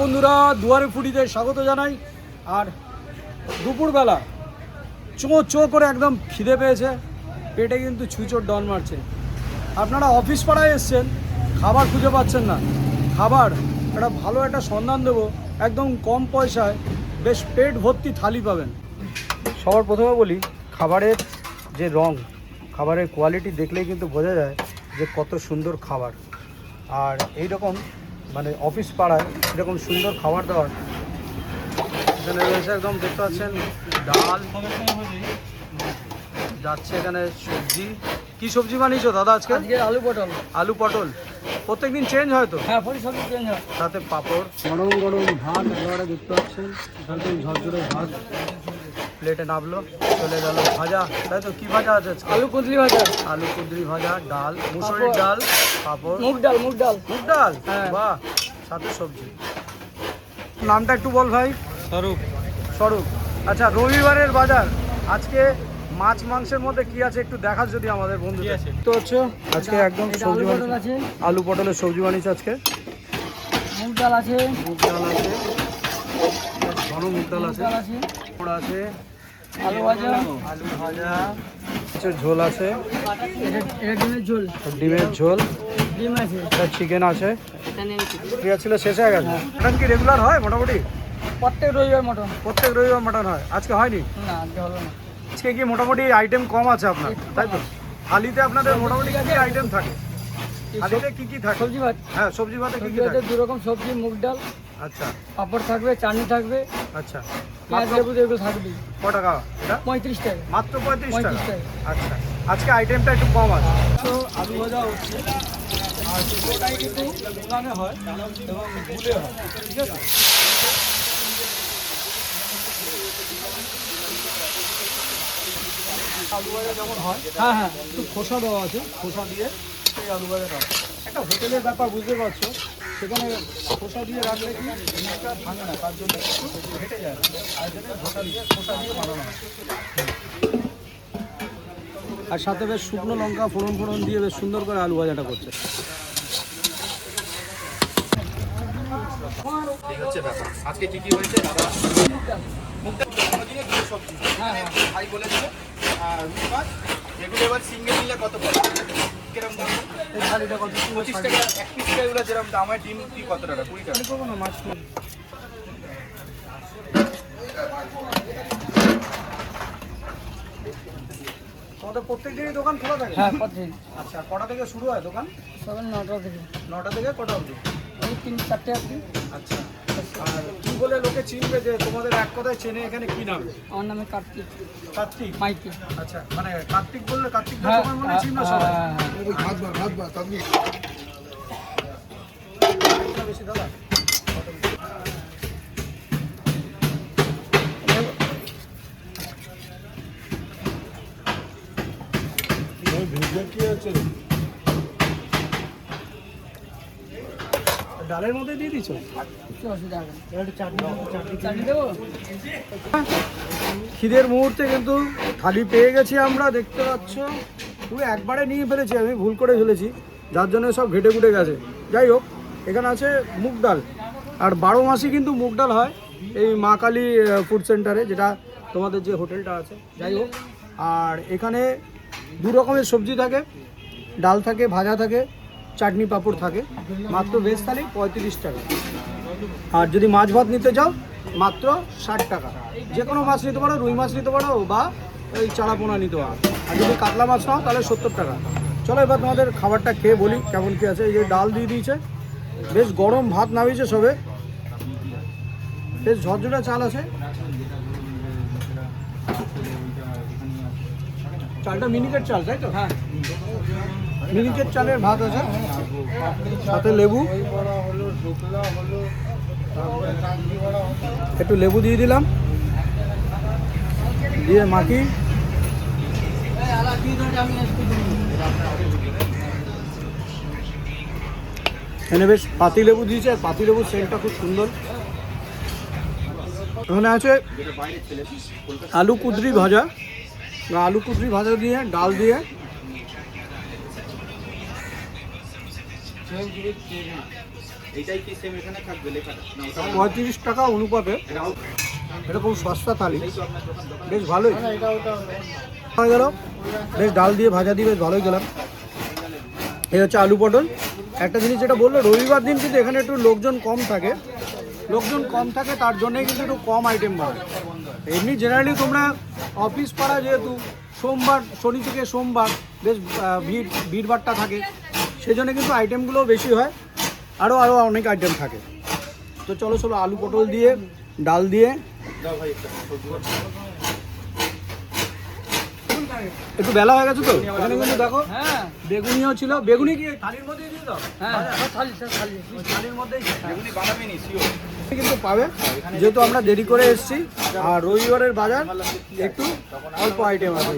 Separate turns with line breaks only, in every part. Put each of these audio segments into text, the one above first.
বন্ধুরা, দুয়ারে ফুডিতে স্বাগত জানাই। আর দুপুরবেলা চো করে একদম খিদে পেয়েছে, পেটে কিন্তু ছুঁচোর ডন মারছে। আপনারা অফিস পাড়ায় এসছেন, খাবার খুঁজে পাচ্ছেন না, খাবার একটা ভালো একটা সন্ধান দেবো, একদম কম পয়সায় বেশ পেট ভর্তি থালি পাবেন। সবার প্রথমে বলি, খাবারের যে রং, খাবারের কোয়ালিটি দেখলেই কিন্তু বোঝা যায় যে কত সুন্দর খাবার। আর এই রকম মানে অফিস পাড়ায় এরকম সুন্দর খাবার দাবার এখানে রয়েছে। একদম দেখতে পাচ্ছেন ডাল যাচ্ছে, এখানে সবজি। কি সবজি বানিয়েছো দাদা আজকে?
আলু পটল।
আলু পটল প্রত্যেকদিন চেঞ্জ হয় তো?
হ্যাঁ, সবজি চেঞ্জ হয়।
সাথে পাঁপড়, গরম গরম ভাত একেবারে দেখতে পাচ্ছেন, এখানে ঝরঝরে ভাত প্লেটে নামলো, চলে গেল ভাজা। তাই তো? কি ভাজা আছে?
আলু কুঁদরি ভাজা।
আলু কুঁদরি ভাজা, ডাল, মুসুরির ডাল, পাঁপড়,
মুগ ডাল। মুগ
ডাল,
হ্যাঁ।
বাহ, সাথে সবজি। নামটা একটু বল ভাই। স্বরূপ। আচ্ছা, রবিবারের বাজার আজকে মাছ মাংসের মধ্যে কি আছে একটু দেখাস যদি আমাদের বন্ধু তো হচ্ছে। আজকে একদম সবজি
আছে,
আলু পটলের সবজি বানিয়েছে আজকে।
মুগ ডাল আছে,
ঘন মুগ ডাল আছে, পোড়া আছে,
আলু ভাজা,
ঝোল আছে, ডিমের ঝোল,
ডিম আছে,
চিকেন আছে। প্রিয়া ছিল শেষ হয়ে গেছে। মটন কি রেগুলার হয় মোটামুটি?
প্রত্যেক রবিবার মটন।
প্রত্যেক রবিবার মটন হয়, আজকে হয়নি?
না, আজকে হলো না।
আজকে কি মোটামুটি আইটেম কম আছে আপনার, তাই তো? থালিতে আপনাদের মোটামুটি কি আইটেম থাকে? থালিতে কি কি থাকে?
সবজি ভাত।
হ্যাঁ, সবজি ভাতে কি কি থাকে?
দু রকম সবজি, মুগ ডাল,
আচ্ছা,
পাঁপড় থাকবে, চাটনি থাকবে,
আচ্ছা।
পেঁয়াজ লেবু এগুলো থাকবে।
ক টাকা এটা?
35 টাকা।
মাত্র 35 টাকা।
টাকা।
আচ্ছা, আজকে আইটেমটা একটু কম আছে।
তো আলু ভাজা হচ্ছে, আর সেটাই কিন্তু দোকানে হয় এবং গুলে হয়, ঠিক আছে?
আলু ভাজা যেমন হয়,
হ্যাঁ হ্যাঁ,
একটু খোসা দেওয়া আছে, খোসা দিয়ে সেই আলু ভাজাটা হয়। একটা হোটেলের ব্যাপার বুঝতে পারছো, সেখানে খোসা দিয়ে রাখলে কি জিনিসটা ভাঙে না, তার জন্য একটু ঘেটে যায় না, আর জন্য খোসা দিয়ে বানানো হয়। আর সাথে বেশ শুকনো লঙ্কা ফোড়ন দিয়ে বেশ সুন্দর করে আলু ভাজাটা করছে।
এই হচ্ছে ব্যাপার। আজকে কি কি হয়েছে দাদা? সবজি ভাই বলে দিল। আর রুই মাছ, এগুলো এবার সিঙ্গেল নিলে কত পড়ে? কিরকম দাম?
এই থালিটা কত?
25 টাকা এক পিস। এগুলো যেরকম দাম হয়, ডিম কি কত টাকা? 20 টাকা।
করবো না মাছ। তোমাদের প্রত্যেক দিনই দোকান খোলা থাকে?
হ্যাঁ, প্রতিদিন।
আচ্ছা, কটা থেকে শুরু হয় দোকান?
সকাল 9টা থেকে
9টা থেকে কটা অবধি?
ওই 3-4টে অবধি।
আচ্ছা, আর কি বলে লোকে চিনবে যে তোমাদের এক কথায় চেনে এখানে কি নাম?
আমার নামে কার্তিক
কার্তিক।
মাইতি।
আচ্ছা, মানে কার্তিক বললে কার্তিক
হ্যাঁ,
তোমার মনে চিনবে সবাই? বেশি দাদা ডালের মধ্যে দিয়ে দিচ্ছ?
কিছু অসুবিধা হবে না। চাটনি দেবো?
খিদের মুহূর্তে কিন্তু থালি পেয়ে গেছি আমরা, দেখতে পাচ্ছ। পুরো একবারে নিয়ে ফেলেছি, আমি ভুল করে ফেলেছি, যার জন্য সব ঘেটে ঘুটে গেছে। যাই হোক, এখানে আছে মুগ ডাল, আর 12 মাসই কিন্তু মুগ ডাল হয় এই মা কালী ফুড সেন্টারে, যেটা তোমাদের যে হোটেলটা আছে। যাই হোক, আর এখানে দু রকমের সবজি থাকে, ডাল থাকে, ভাজা থাকে, চাটনি পাঁপড় থাকে। মাত্র ভেজ থালি 35 টাকা। আর যদি মাছ ভাত নিতে চাও মাত্র 60 টাকা। যে কোনো মাছ নিতে পারো, রুই মাছ নিতে পারো বা ওই চারা পোনা নিতে পারো। আর যদি কাতলা মাছ নাও তাহলে 70 টাকা। চলো এবার তোমাদের খাবারটা খেয়ে বলি কেমন কী আছে। এই যে ডাল দিয়ে দিয়েছে, বেশ গরম ভাত নামিয়েছে সবে, বেশ ঝরঝরে চাল আছে। চালটা মিনিকেট চাল, তাই তো?
হ্যাঁ,
মিনিকেট চালের ভাত আছে, সাথে লেবু, একটু লেবু দিয়ে দিলাম, দিয়ে মাখি। এখানে বেশ পাতি লেবু দিয়েছে, আর পাতি লেবুর সেন্টটা খুব সুন্দর। এখানে আছে আলু কুঁদরি ভাজা, আলু কুঁদরি ভাজা দিয়ে ডাল দিয়ে
এইটাই কি সেম এখানে থাকবে লেখাটা না ওটা
35 টাকা অনুপাতে এটা খুব সস্তা থালি, বেশ ভালোই হয়ে গেল। বেশ ডাল দিয়ে ভাজা দিয়ে বেশ ভালোই গেলাম। এই হচ্ছে আলু পটল। একটা জিনিস যেটা বললো, রবিবার দিন কিন্তু এখানে একটু লোকজন কম থাকে, তার জন্যই কিন্তু একটু কম আইটেম বানায়। এমনি জেনারেলি তোমরা অফিস পাড়া, যেহেতু সোমবার, শনি থেকে সোমবার বেশ ভিড়ভাট্টা থাকে, সেই জন্য কিন্তু আইটেমগুলো বেশি হয়, আরও অনেক আইটেম থাকে। তো চলো আলু পটল দিয়ে ডাল দিয়ে
দাও ভাই একটা সবজি
একটু বেলা হয়ে গেছে তো এখানে কিন্তু দেখো বেগুনিও ছিল। বেগুনি কি থালির মধ্যেই দিয়ে দাও? থালির মধ্যেই
বেগুনি বানাবে নি শিওর
কিন্তু পাবে, যেহেতু আমরা দেরি করে এসেছি আর রবিবারের বাজার একটু অল্প আইটেম আছে।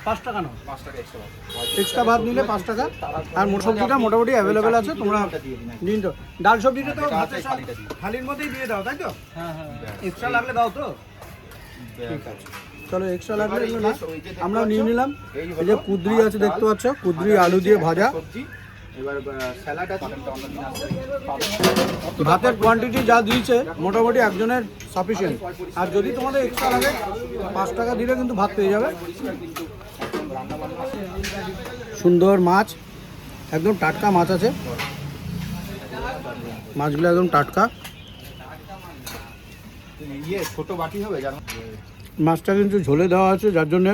5 টাকা নাও,
5 টাকা এক্সট্রা
এক্সট্রা ভাত নিলে 5 টাকা। আর সবজিটা মোটামুটি অ্যাভেলেবেল আছে, তোমরা নিন। তো ডাল সবজিটা তো ভাতের সাথে থালির মধ্যেই দিয়ে দাও, তাই তো? হ্যাঁ, এক্সট্রা লাগলে দাও তো, ঠিক আছে। চলো এক্সট্রা লাগলে এগুলো না, আমরা নিয়ে নিলাম। এই যে কুদরি আছে দেখতে পাচ্ছ, কুদরি আলু দিয়ে ভাজা।
সবজি এবার স্যালাড আছে অন্যদিন আসবে
ভাতের কোয়ান্টিটি যা দিয়েছে মোটামুটি একজনের সাফিসিয়েন্ট। আর যদি তোমাদের এক্সট্রা লাগে 5 টাকা দিলে কিন্তু ভাত পেয়ে যাবে। সুন্দর মাছ, একদম টাটকা মাছ আছে, মাছগুলো একদম টাটকা।
ছোট বাটি হবে জানো,
মাছটা কিন্তু ঝোলে দেওয়া আছে, যার জন্যে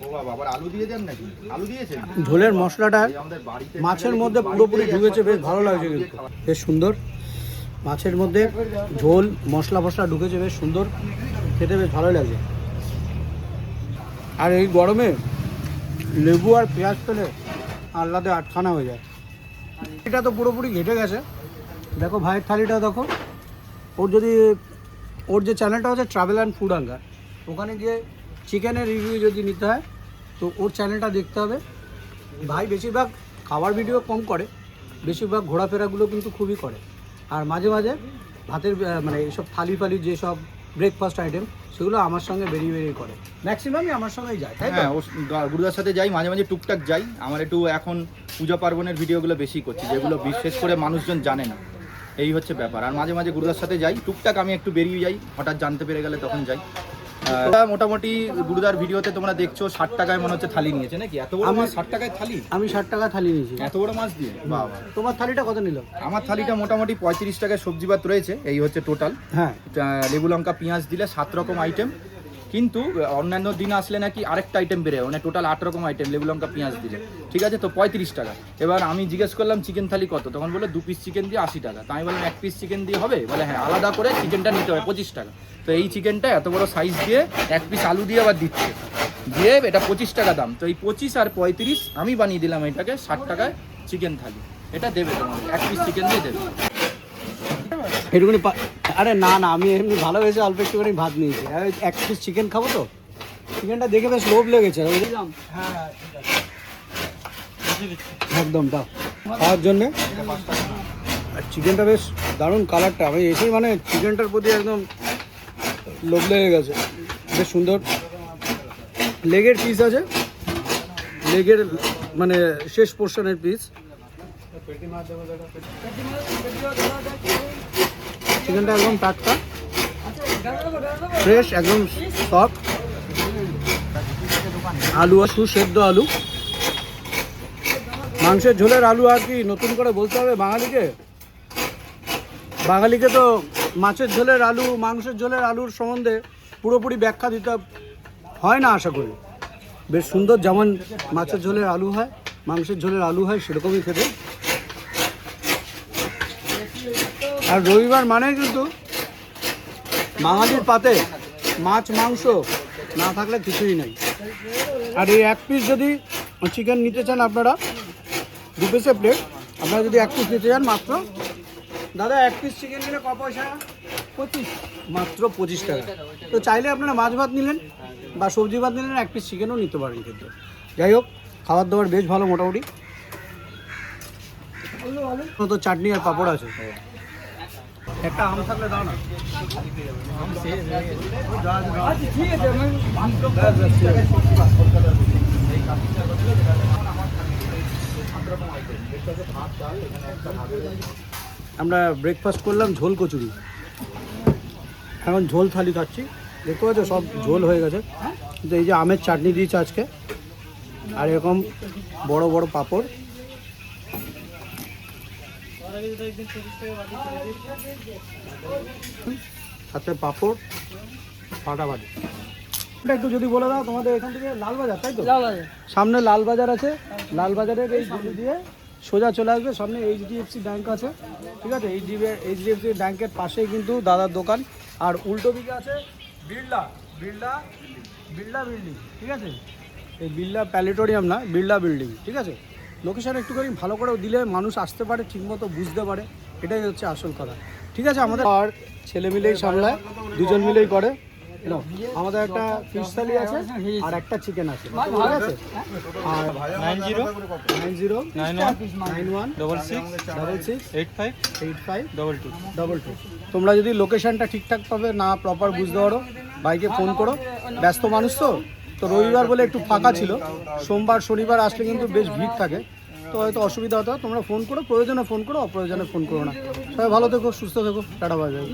ও বাবা আবার আলু দিয়ে দেন নাকি? আলু দিয়েছেন?
ঝোলের মশলাটা
আমাদের বাড়িতে
মাছের মধ্যে পুরোপুরি ঢুকেছে, বেশ ভালো লাগছে কিন্তু, বেশ সুন্দর। মাছের মধ্যে ঝোল মশলা ঢুকেছে, বেশ সুন্দর, খেতে বেশ ভালোই লাগছে। আর এই গরমে লেবু আর পেঁয়াজ পেলে আল্লাদে আটখানা হয়ে যায়। এটা তো পুরোপুরি ঘেটে গেছে। দেখো ভাইয়ের থালিটা দেখো, ওর যে চ্যানেলটা হচ্ছে ট্রাভেল অ্যান্ড ফুড হাঙ্গার, ওখানে গিয়ে চিকেনের রিভিউ যদি নিতে হয় তো ওর চ্যানেলটা দেখতে হবে। ভাই বেশিরভাগ খাবার ভিডিও কম করে, বেশিরভাগ ঘোরাফেরাগুলো কিন্তু খুবই করে। আর মাঝে মাঝে ভাতের মানে এইসব থালি যেসব ব্রেকফাস্ট আইটেম, সেগুলো আমার সঙ্গে বেরিয়ে করে। ম্যাক্সিমামই আমার সঙ্গেই যায়, তাই তো?
হ্যাঁ, ও গুরুদার সাথে যাই, মাঝে মাঝে টুকটাক যাই। আমার একটু এখন পূজা পার্বণের ভিডিওগুলো বেশি করছি, যেগুলো বিশেষ করে মানুষজন জানে না, এই হচ্ছে ব্যাপার। আর মাঝে মাঝে গুরুদার সাথে যাই, টুকটাক আমি একটু বেরিয়ে যাই, হঠাৎ জানতে পেরে গেলে তখন যাই। মোটামুটি গুরুদার ভিডিওতে তোমরা দেখছো 60 টাকায় মনে হচ্ছে থালি নিয়েছে নাকি? এত বড় মাছ 60 টাকায় থালি?
আমি 60 টাকা থালি নিয়েছি।
এত বড় মাছ দিয়ে? বাবা,
তোমার থালিটা কত নিল?
আমার থালিটা মোটামুটি 35 টাকায় সবজি ভাত রয়েছে, এই হচ্ছে টোটাল।
হ্যাঁ,
লেবু লঙ্কা পেঁয়াজ দিলে 7 রকম আইটেম। কিন্তু অন্যান্য দিন আসলে নাকি আরেকটা আইটেম বেড়ে, মানে টোটাল 8 রকম আইটেম লেবু লঙ্কা পেঁয়াজ দিলে, ঠিক আছে? তো 35 টাকা। এবার আমি জিজ্ঞেস করলাম চিকেন থালি কত, তখন বলে 2 পিস চিকেন দিয়ে 80 টাকা। তো আমি বললাম 1 পিস চিকেন দিয়ে হবে? বলে হ্যাঁ, আলাদা করে চিকেনটা নিতে হবে 25 টাকা। তো এই চিকেনটা এত বড় সাইজ দিয়ে 1 পিস আলু দিয়ে আবার দিচ্ছে, দিয়ে এটা 25 টাকা দাম। তো এই 25 আর 35 আমি বানিয়ে দিলাম এটাকে 60 টাকায় চিকেন থালি। এটা দেবে তোমার 1 পিস চিকেন দিয়ে দেবে।
এটুকুনি আরে না, আমি এমনি ভালোবেসে অল্প একটুখানি ভাত নিয়েছি। 1 পিস চিকেন খাবো তো, চিকেনটা দেখে বেশ লোভ লেগেছে। একদম দাও খাওয়ার জন্যে। আর চিকেনটা বেশ দারুণ কালারটা, আমি এসেই মানে চিকেনটার প্রতি একদম লোভ লেগে গেছে, বেশ সুন্দর। লেগের পিস আছে, লেগের মানে শেষ পোর্শনের পিস। চিকেনটা একদম টাটকা, ফ্রেশ, একদম সফট। আলু আর সুসেদ্ধ আলু, মাংসের ঝোলের আলু। আর কি নতুন করে বলতে হবে বাঙালিকে তো মাছের ঝোলের আলু, মাংসের ঝোলের আলুর সম্বন্ধে পুরোপুরি ব্যাখ্যা দিতে হয় না আশা করি। বেশ সুন্দর, যেমন মাছের ঝোলের আলু হয়, মাংসের ঝোলের আলু হয়, সেরকমই খেতে। আর রবিবার মানে কিন্তু বাঙালির পাতে মাছ মাংস না থাকলে কিছুই নেই। আর এই 1 পিস যদি চিকেন নিতে চান আপনারা, 2 পিসের প্লেট, আপনারা যদি 1 পিস নিতে চান মাত্র, দাদা 1 পিস চিকেন নিলে ক পয়সা? 25, মাত্র 25 টাকা। তো চাইলে আপনারা মাছ ভাত নিলেন বা সবজি ভাত নিলেন, 1 পিস চিকেনও নিতে পারেন কিন্তু। যাই হোক, খাবার দাবার বেশ ভালো মোটামুটি। তো চাটনি আর পাঁপড় আছে। একটা আম থাকলে দাও না। আমরা ব্রেকফাস্ট করলাম ঝোল কচুরি, এখন ঝোল থালি খাচ্ছি। দেখতে পাচ্ছ সব ঝোল হয়ে গেছে। কিন্তু এই যে আমের চাটনি দিয়েছে আজকে, আর এরকম বড় বড় পাঁপড়। সাথে পাঁপড় ফাটাফাটি। এটা একটু যদি বলে দাও তোমাদের এখান থেকে লালবাজার, তাই তো? সামনে লালবাজার আছে, লালবাজারের এই গলি দিয়ে সোজা চলে আসবে, সামনে এইচডিএফসি ব্যাংক আছে, ঠিক আছে? এইচডিএফসি ব্যাংকের পাশেই কিন্তু দাদার দোকান। আর উল্টো দিকে আছে বিড়লা বিল্ডিং, ঠিক আছে? এই বিড়লা প্যালেটোরিয়াম না, বিড়লা বিল্ডিং, ঠিক আছে? লোকেশন একটুখানি ভালো করে দিলে মানুষ আসতে পারে, ঠিকমতো বুঝতে পারে, এটাই হচ্ছে আসল কথা, ঠিক আছে? আমাদের আর ছেলে মিলেই সামলায়, দুজন মিলেই করে। নাও, আমাদের একটা ফিশ থালি আছে আর একটা চিকেন আছে, ঠিক আছে? আর 9091668522। তোমরা যদি লোকেশনটা ঠিকঠাক পাবে না প্রপার বুঝতে পারো, বাইকে ফোন করো। ব্যস্ত মানুষ তো রবিবার বলে একটু ফাঁকা ছিল, সোমবার শনিবার আসলে কিন্তু বেশ ভিড় থাকে, তো হয়তো অসুবিধা হতো। তোমরা ফোন করো, প্রয়োজনে ফোন করো, অপ্রয়োজনে ফোন করো না। সবাই ভালো থেকো, সুস্থ থেকো, টাটা বাই বাই।